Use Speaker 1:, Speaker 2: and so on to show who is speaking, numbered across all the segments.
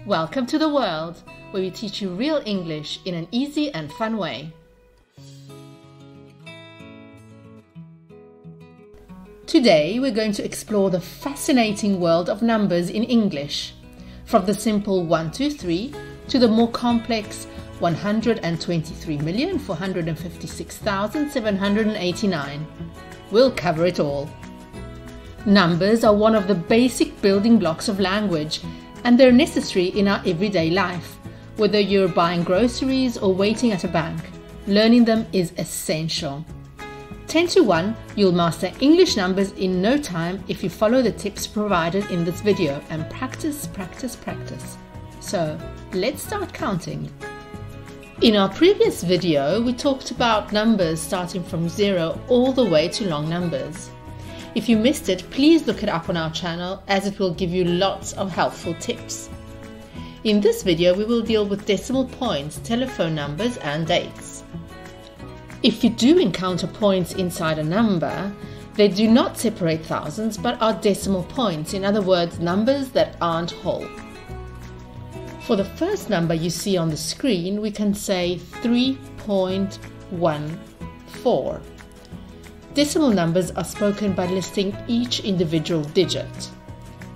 Speaker 1: Welcome to the world, where we teach you real English in an easy and fun way. Today we're going to explore the fascinating world of numbers in English, from the simple 1, 2, 3 to the more complex 123,456,789. We'll cover it all. Numbers are one of the basic building blocks of language, and they're necessary in our everyday life. Whether you're buying groceries or waiting at a bank, learning them is essential. 10 to 1, you'll master English numbers in no time if you follow the tips provided in this video and practice. So, let's start counting. In our previous video, we talked about numbers starting from 0 all the way to long numbers. If you missed it, please look it up on our channel, as it will give you lots of helpful tips. In this video, we will deal with decimal points, telephone numbers and dates. If you do encounter points inside a number, they do not separate thousands but are decimal points, in other words, numbers that aren't whole. For the first number you see on the screen, we can say 3.14. Decimal numbers are spoken by listing each individual digit.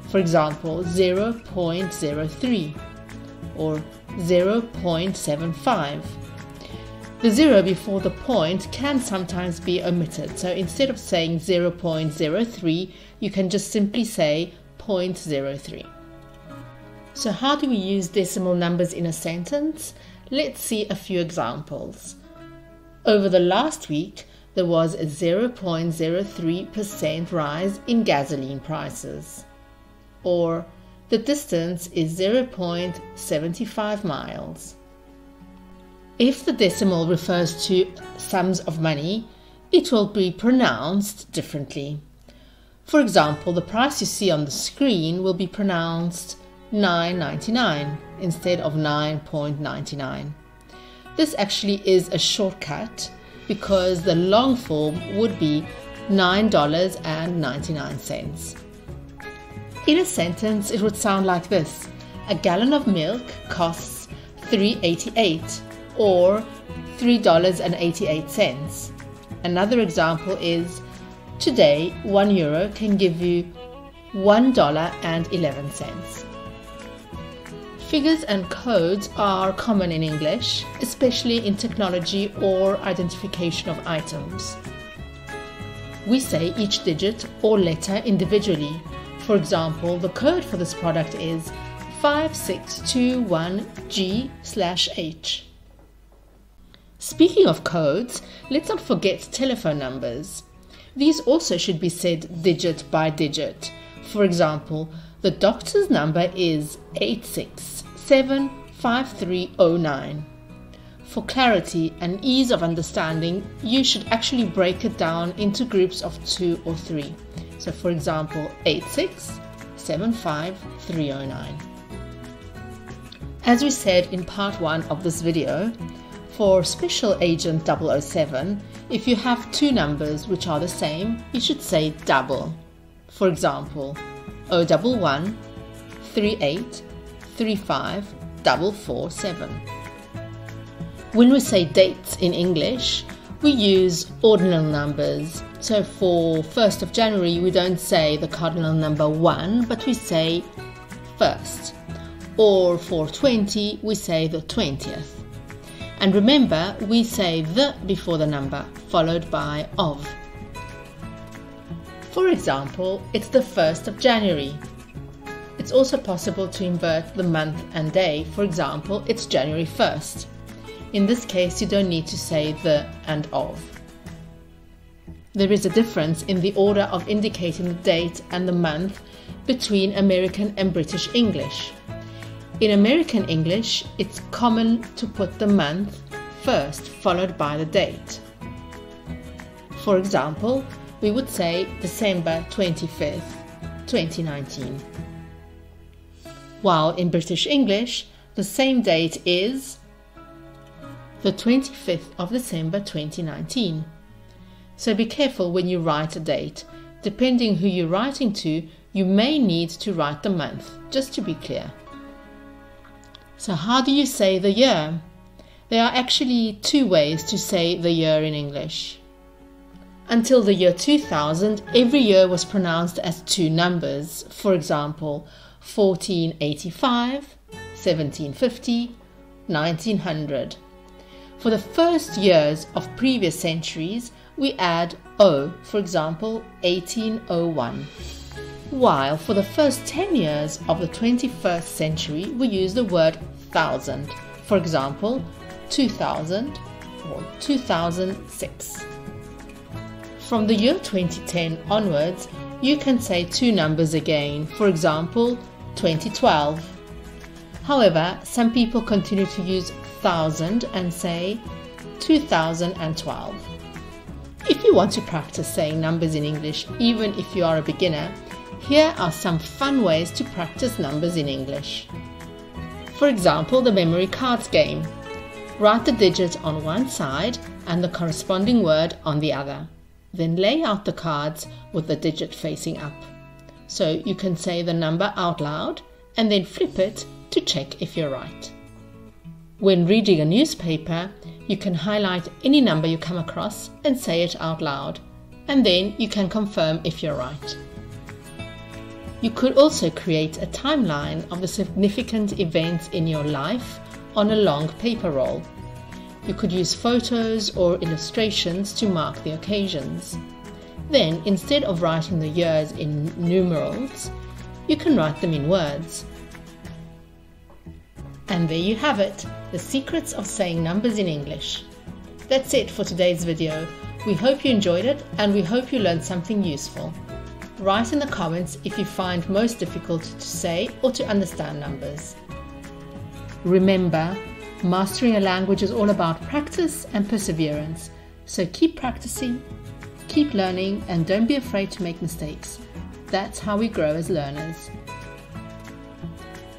Speaker 1: For example, 0.03 or 0.75. The 0 before the point can sometimes be omitted, so instead of saying 0.03, you can just simply say 0.03. So how do we use decimal numbers in a sentence? Let's see a few examples. Over the last week, there was a 0.03% rise in gasoline prices. Or, the distance is 0.75 miles. If the decimal refers to sums of money, it will be pronounced differently. For example, the price you see on the screen will be pronounced $9.99 instead of 9.99. This actually is a shortcut, because the long form would be $9.99. In a sentence, it would sound like this: a gallon of milk costs $3.88 or $3.88. Another example is, today €1 can give you $1.11. Figures and codes are common in English, especially in technology or identification of items. We say each digit or letter individually. For example, the code for this product is 5621G/H. Speaking of codes, let's not forget telephone numbers. These also should be said digit by digit. For example, the doctor's number is 8675309. For clarity and ease of understanding, you should actually break it down into groups of 2 or 3. So for example, 8675309. As we said in part 1 of this video, for Special Agent 007, if you have two numbers which are the same, you should say double. For example, 011 38 35 447. When we say dates in English, we use ordinal numbers. So for 1st of January, we don't say the cardinal number 1, but we say 1st. Or for 20, we say the 20th. And remember, we say the before the number, followed by of. For example, it's the 1st of January. It's also possible to invert the month and day. For example, it's January 1st. In this case, you don't need to say the and of. There is a difference in the order of indicating the date and the month between American and British English. In American English, it's common to put the month first, followed by the date. For example, we would say December 25th, 2019. While in British English, the same date is the 25th of December 2019. So be careful when you write a date. Depending who you're writing to, you may need to write the month, just to be clear. So how do you say the year? There are actually two ways to say the year in English. Until the year 2000, every year was pronounced as two numbers. For example, 1485, 1750, 1900. For the first years of previous centuries, we add O, for example, 1801. While for the first 10 years of the 21st century, we use the word thousand, for example, 2000 or 2006. From the year 2010 onwards, you can say two numbers again, for example, 2012. However, some people continue to use thousand and say 2012. If you want to practice saying numbers in English, even if you are a beginner, here are some fun ways to practice numbers in English. For example, the memory cards game. Write the digit on one side and the corresponding word on the other. Then lay out the cards with the digit facing up. So you can say the number out loud and then flip it to check if you're right. When reading a newspaper, you can highlight any number you come across and say it out loud, and then you can confirm if you're right. You could also create a timeline of the significant events in your life on a long paper roll. You could use photos or illustrations to mark the occasions. Then, instead of writing the years in numerals, you can write them in words. And there you have it, the secrets of saying numbers in English. That's it for today's video. We hope you enjoyed it and we hope you learned something useful. Write in the comments if you find most difficult to say or to understand numbers. Remember, mastering a language is all about practice and perseverance. So keep practicing, keep learning, and don't be afraid to make mistakes. That's how we grow as learners.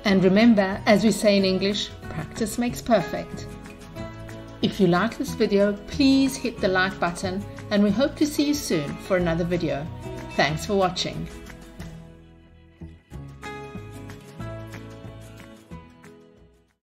Speaker 1: And remember, as we say in English, practice makes perfect. If you like this video, please hit the like button and we hope to see you soon for another video. Thanks for watching.